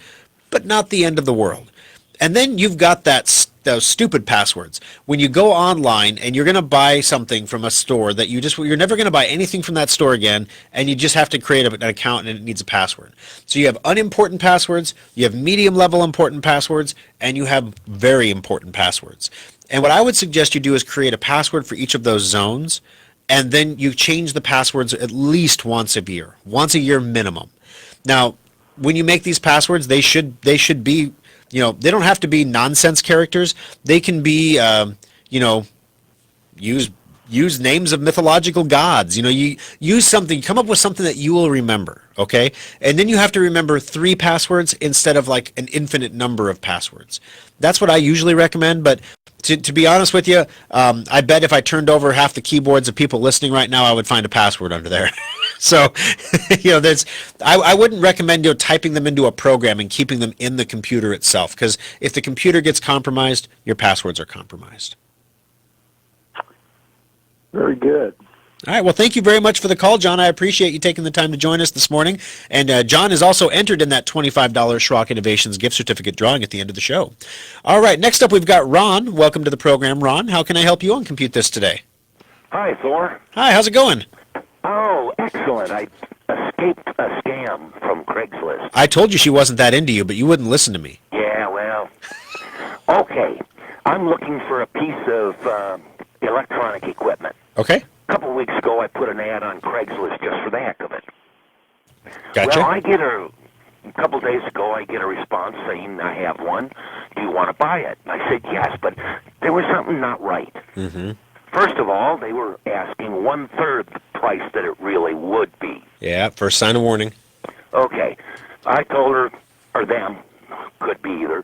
but not the end of the world. And then you've got those stupid passwords. When you go online and you're going to buy something from a store that you're never going to buy anything from that store again, and you just have to create an account and it needs a password. So you have unimportant passwords, you have medium level important passwords, and you have very important passwords. And what I would suggest you do is create a password for each of those zones, and then you change the passwords at least once a year minimum. Now, when you make these passwords, they should be, they don't have to be nonsense characters. They can be, use use names of mythological gods. You use something, come up with something that you will remember, okay? And then you have to remember 3 passwords instead of like an infinite number of passwords. That's what I usually recommend, but to be honest with you, I bet if I turned over half the keyboards of people listening right now, I would find a password under there. So, I wouldn't recommend typing them into a program and keeping them in the computer itself, because if the computer gets compromised, your passwords are compromised. Very good. All right. Well, thank you very much for the call, John. I appreciate you taking the time to join us this morning. And John is also entered in that $25 Schrock Innovations gift certificate drawing at the end of the show. All right. Next up, we've got Ron. Welcome to the program, Ron. How can I help you on ComputeThis today? Hi, Thor. Hi. How's it going? Oh, excellent. I escaped a scam from Craigslist. I told you she wasn't that into you, but you wouldn't listen to me. Yeah, well, okay. I'm looking for a piece of electronic equipment. Okay. A couple of weeks ago, I put an ad on Craigslist just for the heck of it. Gotcha. Well, a couple of days ago, I get a response saying, I have one. Do you want to buy it? And I said, yes, but there was something not right. Mm-hmm. First of all, they were asking 1/3 the price that it really would be. Yeah, first sign of warning. Okay. I told her, or them, could be either,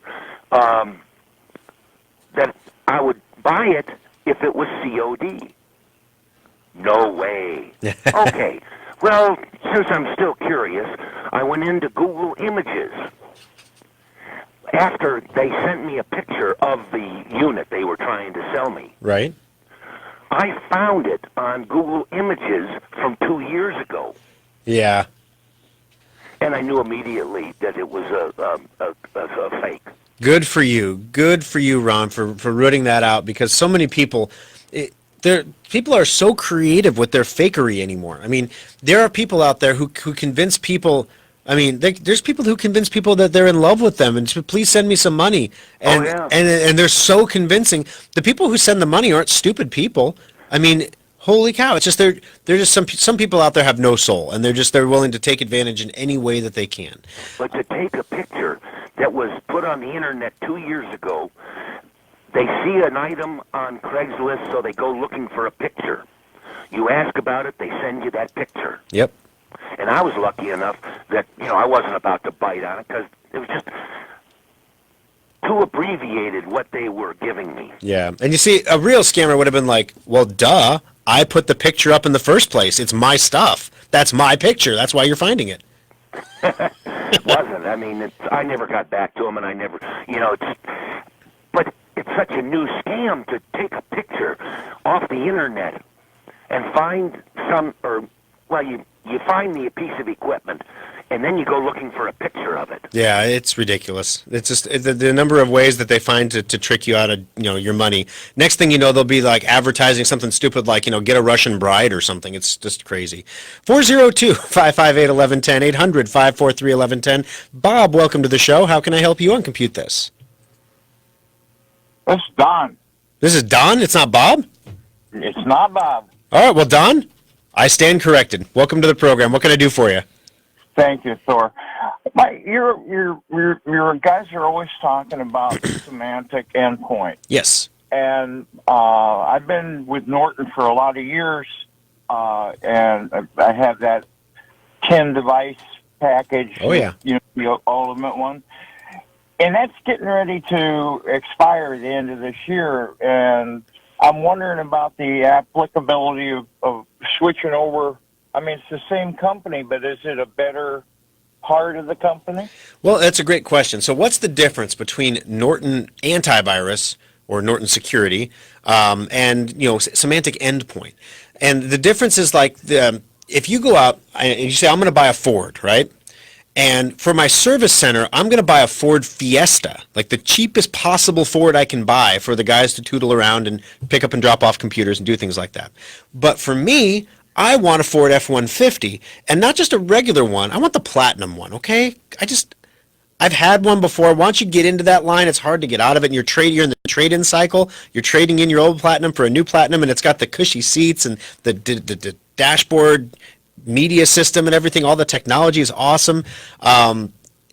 that I would buy it if it was COD. No way. Okay. Well, since I'm still curious, I went into Google Images. After they sent me a picture of the unit they were trying to sell me, Right. I found it on Google Images from 2 years ago. Yeah. And I knew immediately that it was a fake. Good for you. Good for you, Ron, for rooting that out, because so many people... people are so creative with their fakery anymore. I mean, there are people out there who convince people. I mean, there's people who convince people that they're in love with them and please send me some money. And, and they're so convincing. The people who send the money aren't stupid people. I mean, holy cow! It's just they're just some people out there have no soul, and they're willing to take advantage in any way that they can. But to take a picture that was put on the internet 2 years ago. They see an item on Craigslist, so they go looking for a picture. You ask about it, they send you that picture. Yep. And I was lucky enough that, I wasn't about to bite on it because it was just too abbreviated what they were giving me. Yeah. And you see, a real scammer would have been like, well, duh, I put the picture up in the first place. It's my stuff. That's my picture. That's why you're finding it. It wasn't. I mean, I never got back to them, and I never, but it's such a new scam to take a picture off the internet and find you find the piece of equipment, and then you go looking for a picture of it. Yeah, it's ridiculous. It's just the number of ways that they find to trick you out of your money. Next thing you know, they'll be like advertising something stupid like get a Russian bride or something. It's just crazy. 402-558-1110, 800-543-1110. Bob, welcome to the show. How can I help you on ComputeThis? This is Don. This is Don? It's not Bob? It's not Bob. All right, well, Don, I stand corrected. Welcome to the program. What can I do for you? Thank you, Thor. Your guys are always talking about semantic endpoint. Yes. And I've been with Norton for a lot of years, and I have that 10-device package. Oh, yeah. The ultimate one. And that's getting ready to expire at the end of this year, and I'm wondering about the applicability of switching over. I mean, it's the same company, but is it a better part of the company? Well, that's a great question. So what's the difference between Norton Antivirus or Norton Security and, semantic endpoint? And the difference is like if you go out and you say, I'm going to buy a Ford, right? And for my service center, I'm going to buy a Ford Fiesta, like the cheapest possible Ford I can buy for the guys to tootle around and pick up and drop off computers and do things like that. But for me, I want a Ford F-150, and not just a regular one. I want the Platinum one, okay? I've had one before. Once you get into that line, it's hard to get out of it. And you're in the trade-in cycle. You're trading in your old Platinum for a new Platinum, and it's got the cushy seats and the dashboard media system and everything. All the technology is awesome.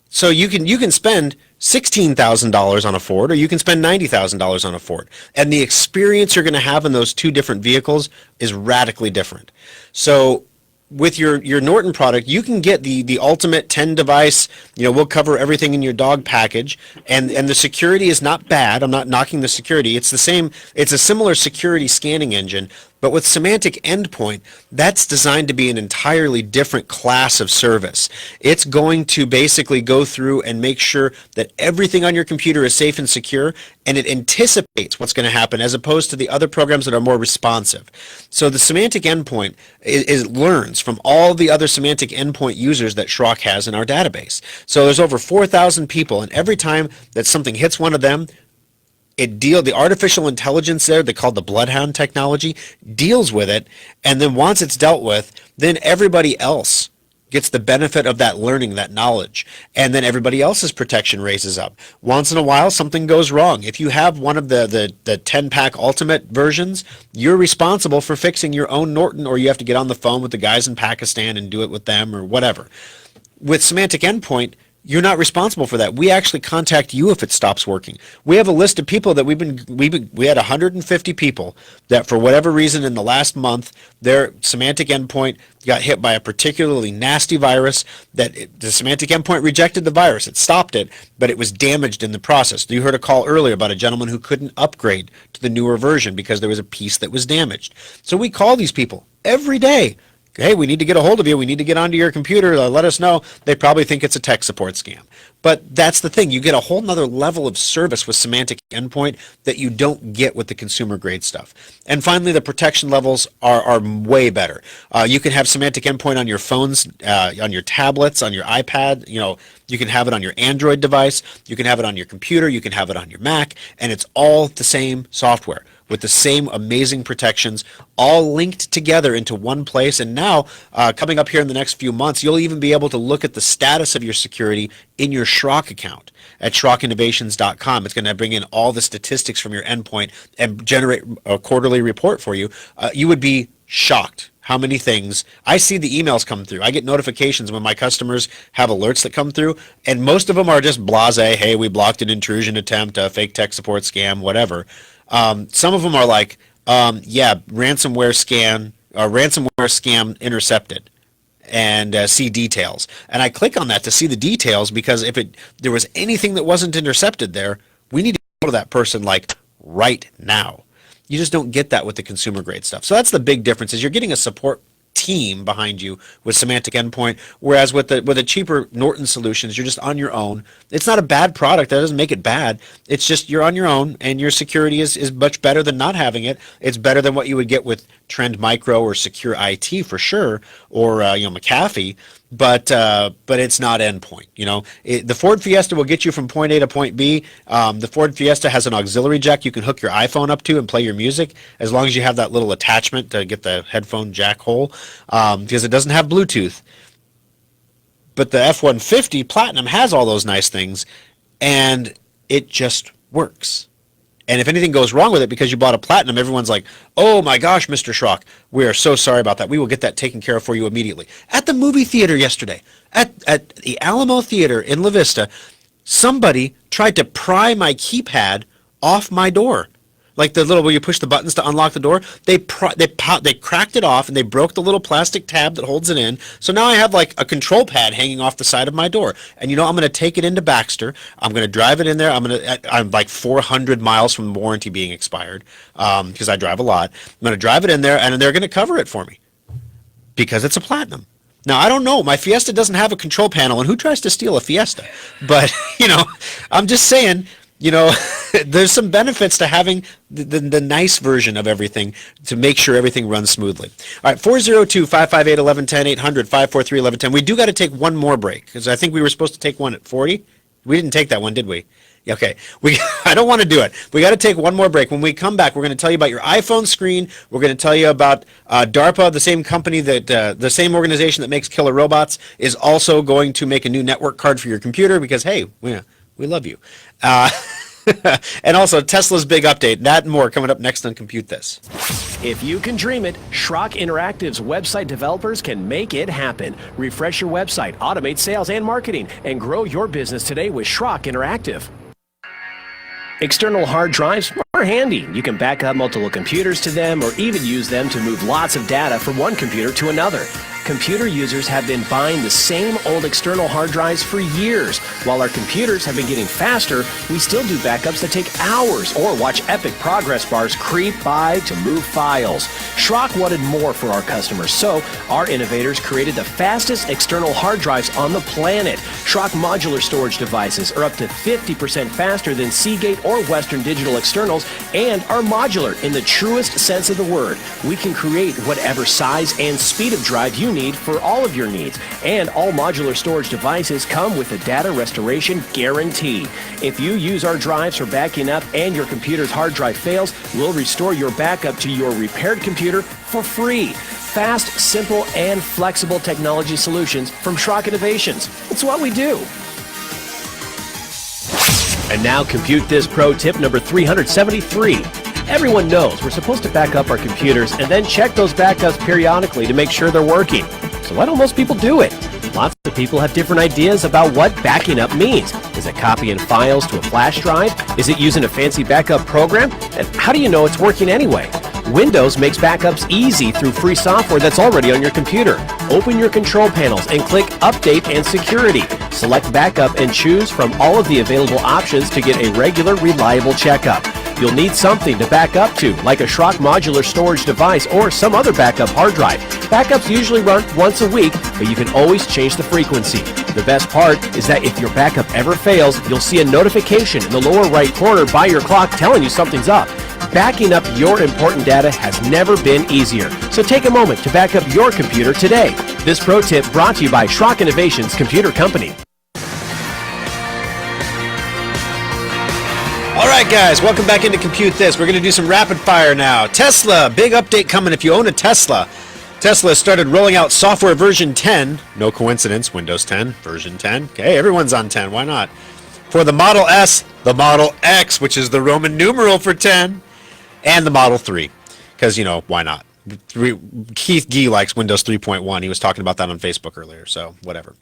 So you can spend $16,000 on a Ford, or you can spend $90,000 on a Ford. And the experience you're going to have in those two different vehicles is radically different. So with your Norton product, you can get the ultimate 10 device, we'll cover everything in your dog package, and the security is not bad. I'm not knocking the security. It's the same, it's a similar security scanning engine, but with Semantic Endpoint, that's designed to be an entirely different class of service. It's going to basically go through and make sure that everything on your computer is safe and secure, and it anticipates what's going to happen as opposed to the other programs that are more responsive. So the Semantic Endpoint learns from all the other Semantic Endpoint users that Schrock has in our database. So there's over 4,000 people, and every time that something hits one of them, the artificial intelligence there, they call the Bloodhound technology, deals with it, and then once it's dealt with, then everybody else gets the benefit of that learning, that knowledge, and then everybody else's protection raises up. Once in a while, something goes wrong. If you have one of the 10-pack ultimate versions, you're responsible for fixing your own Norton, or you have to get on the phone with the guys in Pakistan and do it with them or whatever. With Semantic Endpoint, you're not responsible for that. We actually contact you if it stops working. We have a list of people that we had 150 people that for whatever reason in the last month, their Semantic Endpoint got hit by a particularly nasty virus that the Semantic Endpoint rejected the virus. It stopped it, but it was damaged in the process. You heard a call earlier about a gentleman who couldn't upgrade to the newer version because there was a piece that was damaged. So we call these people every day. Hey, we need to get a hold of you. We need to get onto your computer. Let us know. They probably think it's a tech support scam. But that's the thing. You get a whole nother level of service with Semantic Endpoint that you don't get with the consumer grade stuff. And finally, the protection levels are way better. You can have Semantic Endpoint on your phones, on your tablets, on your iPad. You can have it on your Android device. You can have it on your computer. You can have it on your Mac. And it's all the same software with the same amazing protections, all linked together into one place. And now, coming up here in the next few months, you'll even be able to look at the status of your security in your Schrock account at SchrockInnovations.com. It's going to bring in all the statistics from your endpoint and generate a quarterly report for you. You would be shocked how many things. I see the emails come through. I get notifications when my customers have alerts that come through, and most of them are just blasé, hey, we blocked an intrusion attempt, a fake tech support scam, whatever. Some of them are like, ransomware scam intercepted, and see details. And I click on that to see the details, because if there was anything that wasn't intercepted there, we need to go to that person like right now. You just don't get that with the consumer grade stuff. So that's the big difference, is you're getting a support team behind you with Semantic Endpoint, whereas with the cheaper Norton solutions, you're just on your own. It's not a bad product. That doesn't make it bad. It's just you're on your own, and your security is much better than not having it. It's better than what you would get with Trend Micro or Secure IT for sure, or McAfee. But it's not Endpoint. The Ford Fiesta will get you from point A to point B. The Ford Fiesta has an auxiliary jack you can hook your iPhone up to and play your music, as long as you have that little attachment to get the headphone jack hole, because it doesn't have Bluetooth. But the F-150 Platinum has all those nice things, and it just works. And if anything goes wrong with it because you bought a Platinum, everyone's like, oh my gosh, Mr. Schrock, we are so sorry about that. We will get that taken care of for you immediately. At the movie theater yesterday, at the Alamo Theater in La Vista, somebody tried to pry my keypad off my door. Like the little where you push the buttons to unlock the door, they cracked it off, and they broke the little plastic tab that holds it in. So now I have like a control pad hanging off the side of my door. And I'm going to take it into Baxter. I'm going to drive it in there. I'm like 400 miles from the warranty being expired, because I drive a lot. I'm going to drive it in there, and they're going to cover it for me because it's a Platinum. Now, I don't know. My Fiesta doesn't have a control panel, and who tries to steal a Fiesta? But, I'm just saying, there's some benefits to having the nice version of everything to make sure everything runs smoothly. All right, 402-558-1110, 800-543-1110. We do got to take one more break, because I think we were supposed to take one at 40. We didn't take that one, did we? Okay, I don't want to do it. We got to take one more break. When we come back, we're going to tell you about your iPhone screen. We're going to tell you about DARPA, the same company that, the same organization that makes killer robots, is also going to make a new network card for your computer, because, hey, we love you. And also Tesla's big update. That and more coming up next on Compute This. If you can dream it, Schrock Interactive's website developers can make it happen. Refresh your website, automate sales and marketing, and grow your business today with Schrock Interactive. External hard drives are handy. You can back up multiple computers to them or even use them to move lots of data from one computer to another. Computer users have been buying the same old external hard drives for years. While our computers have been getting faster, we still do backups that take hours or watch epic progress bars creep by to move files. Schrock wanted more for our customers, so our innovators created the fastest external hard drives on the planet. Schrock modular storage devices are up to 50% faster than Seagate or Western Digital externals and are modular in the truest sense of the word. We can create whatever size and speed of drive you need for all of your needs, and all modular storage devices come with a data restoration guarantee. If you use our drives for backing up and your computer's hard drive fails, we'll restore your backup to your repaired computer for free. Fast, simple, and flexible technology solutions from Schrock Innovations. It's what we do. And now Compute This Pro tip number 373. Everyone knows we're supposed to back up our computers and then check those backups periodically to make sure they're working. So why don't most people do it? Lots of people have different ideas about what backing up means. Is it copying files to a flash drive? Is it using a fancy backup program? And how do you know it's working anyway? Windows makes backups easy through free software that's already on your computer. Open your control panels and click Update and Security. Select Backup and choose from all of the available options to get a regular, reliable checkup. You'll need something to back up to, like a Schrock modular storage device or some other backup hard drive. Backups usually run once a week, but you can always change the frequency. The best part is that if your backup ever fails, you'll see a notification in the lower right corner by your clock telling you something's up. Backing up your important data has never been easier. So take a moment to back up your computer today. This pro tip brought to you by Schrock Innovations Computer Company. All right, guys, welcome back into Compute This. We're going to do some rapid fire now. Tesla, big update coming if you own a Tesla. Tesla started rolling out software version 10. No coincidence, Windows 10, version 10. Okay, everyone's on 10, why not? For the Model S, the Model X, which is the Roman numeral for 10, and the Model 3. Because, you know, why not? Keith Gee likes Windows 3.1. He was talking about that on Facebook earlier, so whatever.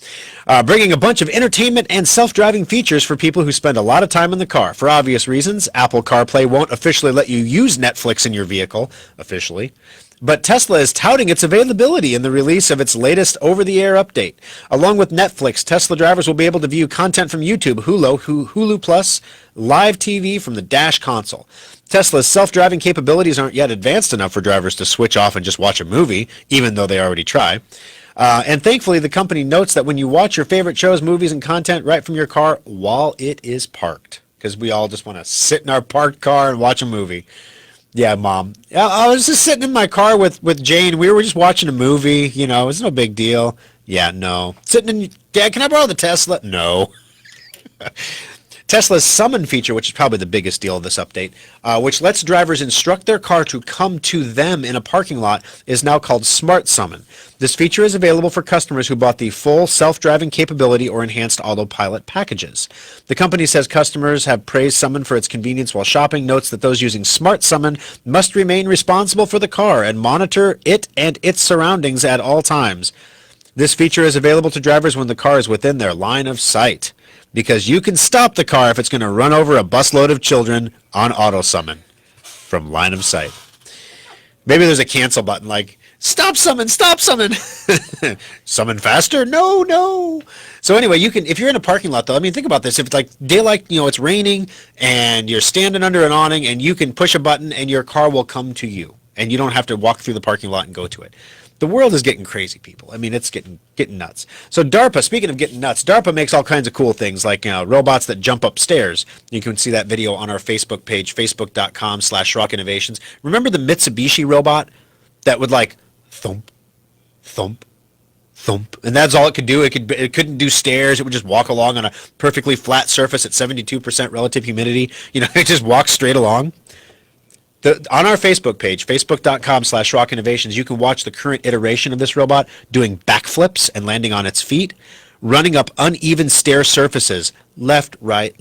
Bringing a bunch of entertainment and self-driving features for people who spend a lot of time in the car. For obvious reasons, Apple CarPlay won't officially let you use Netflix in your vehicle, officially. But Tesla is touting its availability in the release of its latest over-the-air update. Along with Netflix, Tesla drivers will be able to view content from YouTube, Hulu Plus, live TV from the dash console. Tesla's self-driving capabilities aren't yet advanced enough for drivers to switch off and just watch a movie, even though they already try. And thankfully, the company notes that when you watch your favorite shows, movies, and content right from your car while it is parked, because we all just want to sit in our parked car and watch a movie. Yeah, Mom. I was just sitting in my car with Jane. We were just watching a movie. You know, it's no big deal. Yeah, no. Sitting in... Dad, can I borrow the Tesla? No. Tesla's Summon feature, which is probably the biggest deal of this update, which lets drivers instruct their car to come to them in a parking lot, is now called Smart Summon. This feature is available for customers who bought the full self-driving capability or enhanced autopilot packages. The company says customers have praised Summon for its convenience while shopping, notes that those using Smart Summon must remain responsible for the car and monitor it and its surroundings at all times. This feature is available to drivers when the car is within their line of sight, because you can stop the car if it's going to run over a busload of children on auto summon from line of sight. Maybe there's a cancel button like, stop summon, summon faster, no. So anyway, you can, if you're in a parking lot though, I mean, think about this. If it's like daylight, you know, it's raining and you're standing under an awning and you can push a button and your car will come to you and you don't have to walk through the parking lot and go to it. The world is getting crazy, people. I mean, it's getting nuts. So DARPA, speaking of getting nuts, DARPA makes all kinds of cool things like, you know, robots that jump upstairs. You can see that video on our Facebook page, facebook.com/Schrock Innovations. Remember the Mitsubishi robot that would like thump, thump, thump, and that's all it could do. It couldn't do stairs. It would just walk along on a perfectly flat surface at 72% relative humidity. You know, it just walks straight along. On our Facebook page, facebook.com/Schrock Innovations, you can watch the current iteration of this robot doing backflips and landing on its feet. running up uneven stair surfaces, left, right,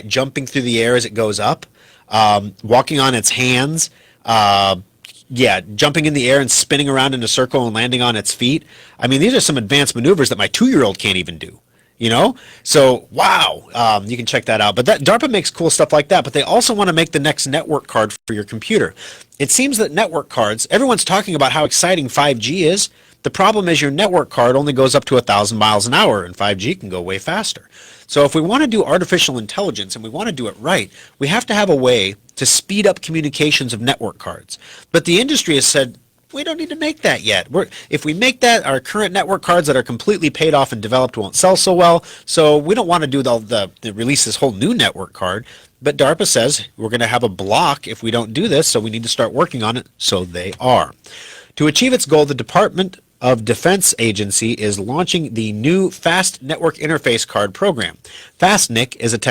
jumping through the air as it goes up, walking on its hands, jumping in the air and spinning around in a circle and landing on its feet. I mean, these are some advanced maneuvers that my 2-year-old can't even do. You know, so wow, you can check that out. But DARPA makes cool stuff like that. But they also want to make the next network card for your computer. It seems that network cards, everyone's talking about how exciting 5G is. The problem is your network card only goes up to 1,000 miles an hour, and 5G can go way faster. So if we want to do artificial intelligence and we want to do it right, we have to have a way to speed up communications of network cards. But the industry has said, we don't need to make that yet. If we make that, our current network cards that are completely paid off and developed won't sell so well. So we don't want to do the release this whole new network card. But DARPA says we're going to have a block if we don't do this, so we need to start working on it. So they are. To achieve its goal, the Department of Defense Agency is launching the new Fast Network Interface Card program. FastNIC isn't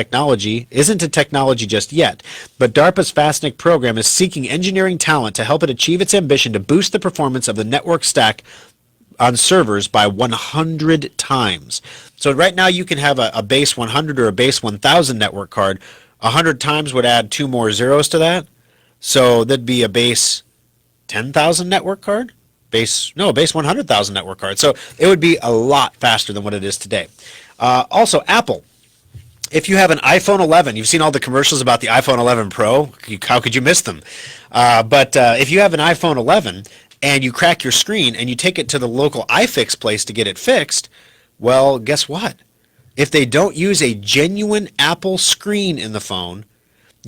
a technology just yet, but DARPA's FastNIC program is seeking engineering talent to help it achieve its ambition to boost the performance of the network stack on servers by 100 times. So right now you can have a base 100 or a base 1000 network card. 100 times would add 2 more zeros to that. So that'd be a base 10,000 network card. Base 100,000 network card. So it would be a lot faster than what it is today. Also, Apple. If you have an iPhone 11, you've seen all the commercials about the iPhone 11 Pro. How could you miss them? But if you have an iPhone 11 and you crack your screen and you take it to the local iFix place to get it fixed, well, guess what? If they don't use a genuine Apple screen in the phone,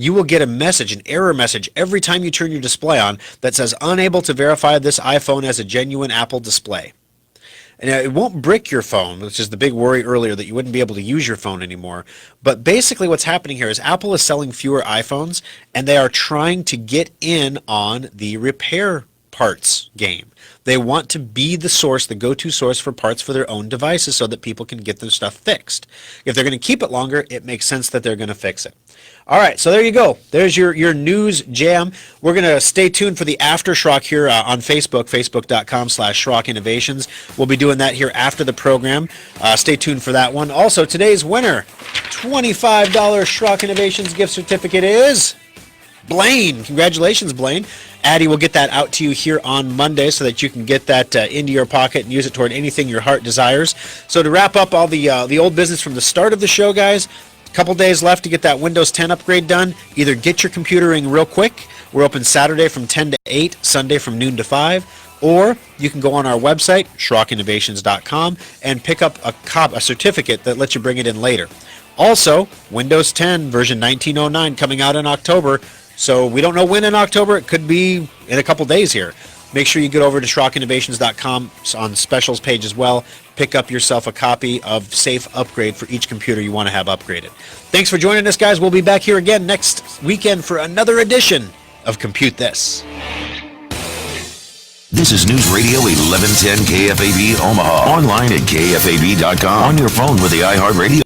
you will get an error message every time you turn your display on that says unable to verify this iPhone as a genuine Apple display. And it won't brick your phone, which is the big worry earlier that you wouldn't be able to use your phone anymore. But basically what's happening here is Apple is selling fewer iPhones, and they are trying to get in on the repair parts game. They want to be the go-to source for parts for their own devices so that people can get their stuff fixed. If they're going to keep it longer, it makes sense that they're going to fix it. All right, so there you go. There's your news jam. We're going to stay tuned for the After Schrock here on Facebook, facebook.com/Schrock Innovations. We'll be doing that here after the program. Stay tuned for that one. Also, today's winner, $25 Schrock Innovations gift certificate is Blaine. Congratulations, Blaine. Addie will get that out to you here on Monday so that you can get that into your pocket and use it toward anything your heart desires. So to wrap up all the old business from the start of the show, guys, a couple days left to get that Windows 10 upgrade done. Either get your computer in real quick. We're open Saturday from 10 to 8, Sunday from noon to 5. Or you can go on our website, SchrockInnovations.com, and pick up a certificate that lets you bring it in later. Also, Windows 10 version 1909 coming out in October. So we don't know when in October. It could be in a couple days here. Make sure you get over to SchrockInnovations.com on specials page as well. Pick up yourself a copy of Safe Upgrade for each computer you want to have upgraded. Thanks for joining us, guys. We'll be back here again next weekend for another edition of Compute This. This is News Radio 1110 KFAB Omaha. Online at KFAB.com. On your phone with the iHeartRadio